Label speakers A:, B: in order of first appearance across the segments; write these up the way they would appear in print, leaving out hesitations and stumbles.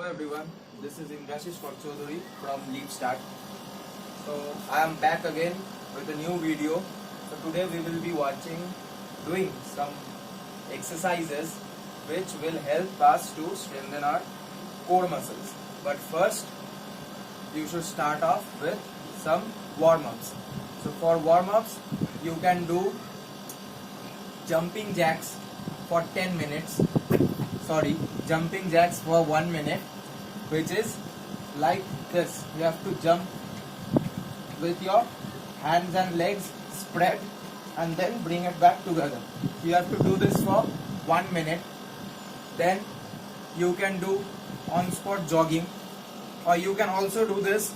A: everyone, this is Indrashish Chodhuri from Leap Start. So I am back again with a new video. So today we will be doing some exercises which will help us to strengthen our core muscles. But first you should start off with some warm-ups. So for warm-ups you can do jumping jacks for 10 minutes. Jumping jacks for 1 minute, which is like this. You have to jump with your hands and legs spread and then bring it back together. You have to do this for 1 minute. Then you can do on spot jogging, or you can also do this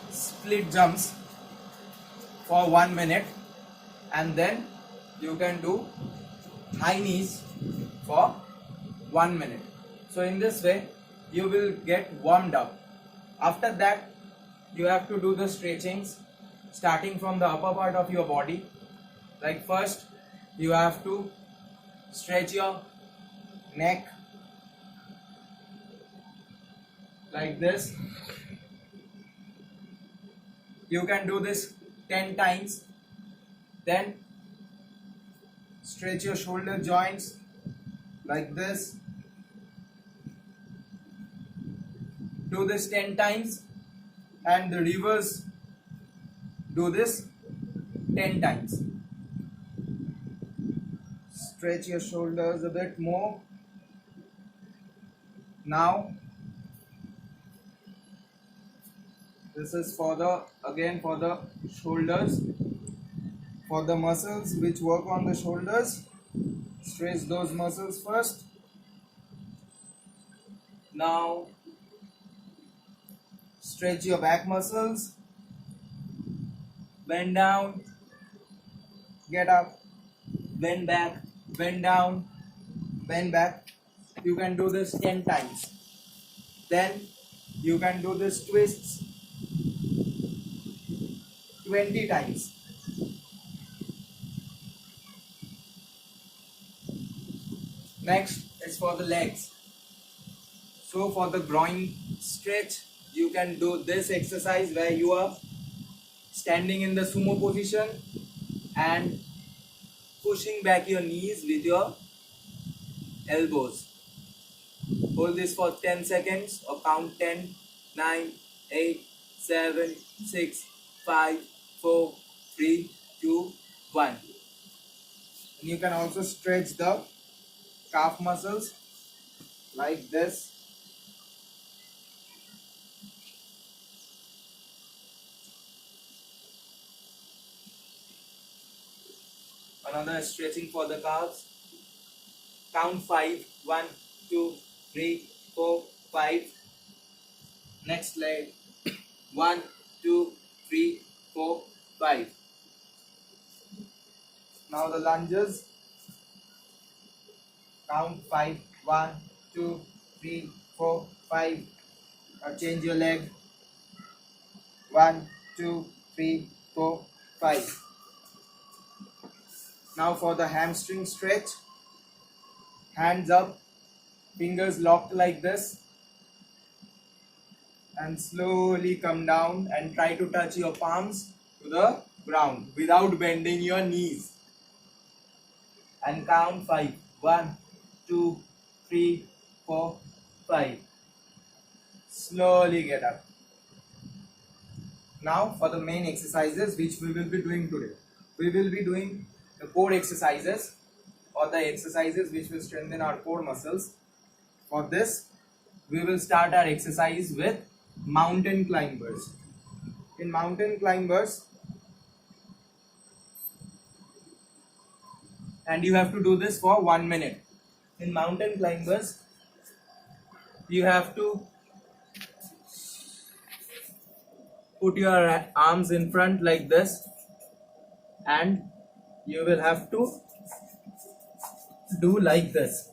A: split jumps for 1 minute, and then you can do high knees for 1 minute. So in this way you will get warmed up. After that you have to do the stretchings starting from the upper part of your body. Like first you have to stretch your neck like this. You can do this 10 times. Then stretch your shoulder joints like this. Do this 10 times, and the reverse, do this 10 times. Stretch your shoulders a bit more. Now this is for the shoulders, for the muscles which work on the shoulders. Stretch those muscles first. Now stretch your back muscles. Bend down, get up, bend back, bend down, bend back. You can do this 10 times. Then you can do this twists 20 times. Next is for the legs. So for the groin stretch, you can do this exercise where you are standing in the sumo position and pushing back your knees with your elbows. Hold this for 10 seconds or count 10, 9, 8, 7, 6, 5, 4, 3, 2, 1. And you can also stretch the calf muscles like this. Another stretching for the calves. Count 5. 1, 2, 3, 4, 5. Next leg. 1, 2, 3, 4, 5. Now the lunges. Count 5. 1, 2, 3, 4, 5. Now change your leg. 1, 2, 3, 4, 5. Now for the hamstring stretch. Hands up, fingers locked like this, and slowly come down and try to touch your palms to the ground without bending your knees. And count 5. 1, 2, 3, 4, 5. Slowly get up. Now for the main exercises which we will be doing today. We will be doing the core exercises, or the exercises which will strengthen our core muscles. For this, we will start our exercise with mountain climbers. In mountain climbers, and you have to do this for 1 minute. In mountain climbers, you have to put your arms in front like this, and you will have to do like this.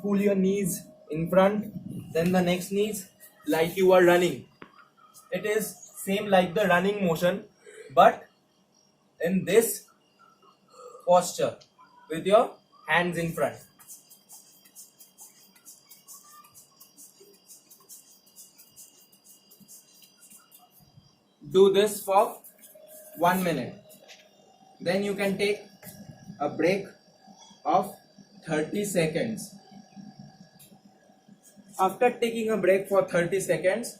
A: Pull your knees in front, then the next knees like you are running. It is same like the running motion, but in this posture with your hands in front. Do this for 1 minute. Then you can take a break of 30 seconds. After taking a break for 30 seconds,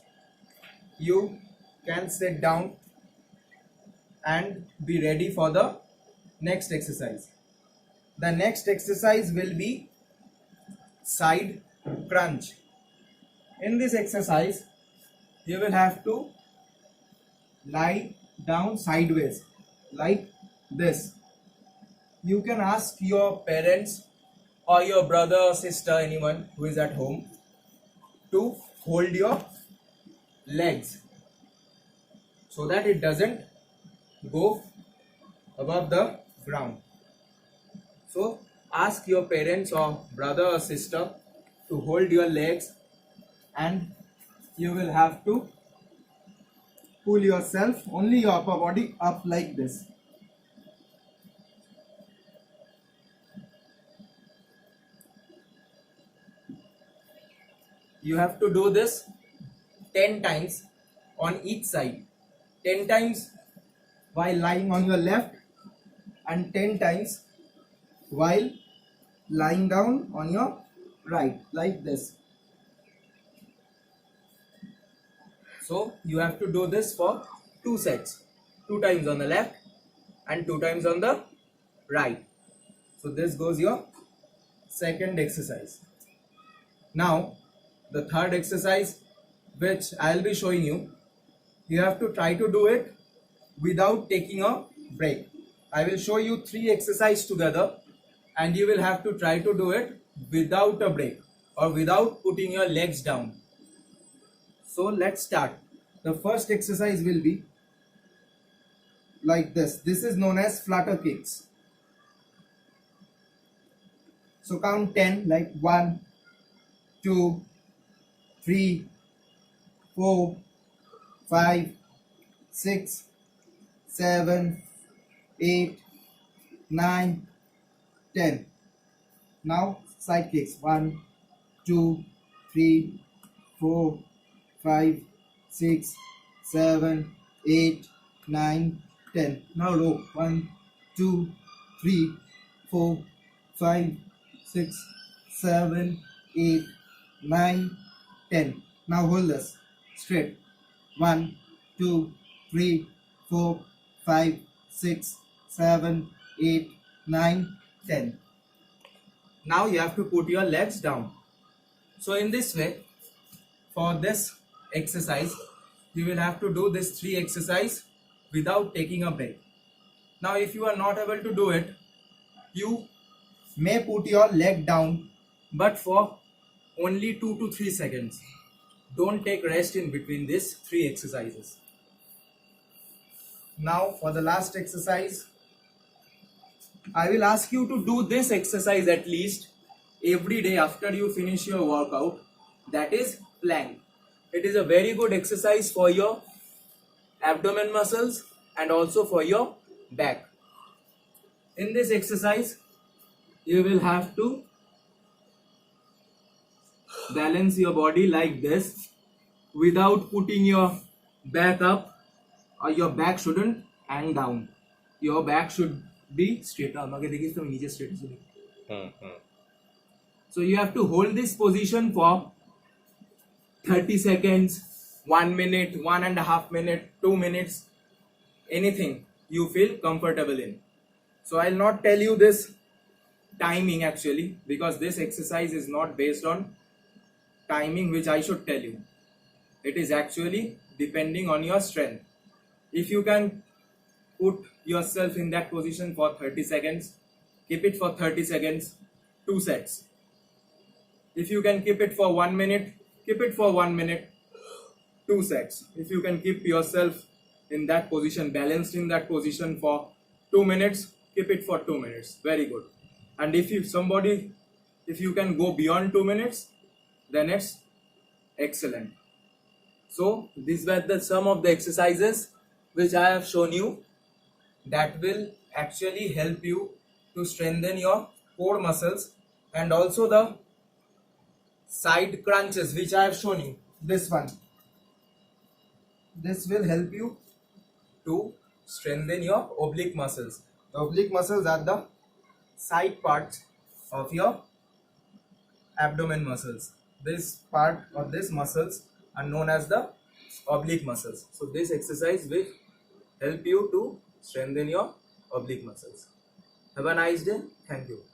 A: you can sit down and be ready for the next exercise. The next exercise will be side crunch. In this exercise, you will have to lie down sideways like this. You can ask your parents or your brother or sister, anyone who is at home, to hold your legs so that it doesn't go above the ground. So ask your parents or brother or sister to hold your legs, and you will have to pull yourself, only your upper body, up like this. You have to do this 10 times on each side. 10 times while lying on your left and 10 times while lying down on your right, like this. So you have to do this for 2 sets. 2 times on the left and 2 times on the right. So this goes your second exercise. Now the third exercise, which I'll be showing you, you have to try to do it without taking a break. I will show you 3 exercises together and you will have to try to do it without a break or without putting your legs down. So let's start. The first exercise will be like this. This is known as flutter kicks. So count 10, like 1, 2, 3, 4, 5, 6, 7, 8, 9, 10. Now side kicks. 1, 2, 3, 4, 5, 6, 7, 8, 9, 10. Now low. 1, 2, 3, 4, 5, 6, 7, 8, 9, 10. Now hold this straight. 1, 2, 3, 4, 5, 6, 7, 8, 9, 10. Now you have to put your legs down. So in this way, for this exercise, you will have to do this 3 exercises without taking a break. Now if you are not able to do it, you may put your leg down, but for only 2 to 3 seconds. Don't take rest in between these 3 exercises. Now for the last exercise, I will ask you to do this exercise at least every day after you finish your workout. That is plank. It is a very good exercise for your abdomen muscles and also for your back. In this exercise, you will have to balance your body like this without putting your back up, or your back shouldn't hang down. Your back should be straight. So you have to hold this position for 30 seconds, 1 minute, 1.5 minutes, 2 minutes, anything you feel comfortable in. So I'll not tell you this timing actually, because this exercise is not based on timing which I should tell you. It is actually depending on your strength. If you can put yourself in that position for 30 seconds, keep it for 30 seconds, 2 sets. If you can keep it for 1 minute, keep it for 1 minute, 2 sets. If you can keep yourself in that position, balanced in that position for 2 minutes, keep it for 2 minutes. Very good. And if you can go beyond 2 minutes, then it's excellent. So these were some of the exercises which I have shown you that will actually help you to strengthen your core muscles, and also the side crunches which I have shown you. This one, this will help you to strengthen your oblique muscles. The oblique muscles are the side parts of your abdomen muscles. This part or these muscles are known as the oblique muscles. So this exercise will help you to strengthen your oblique muscles. Have a nice day. Thank you.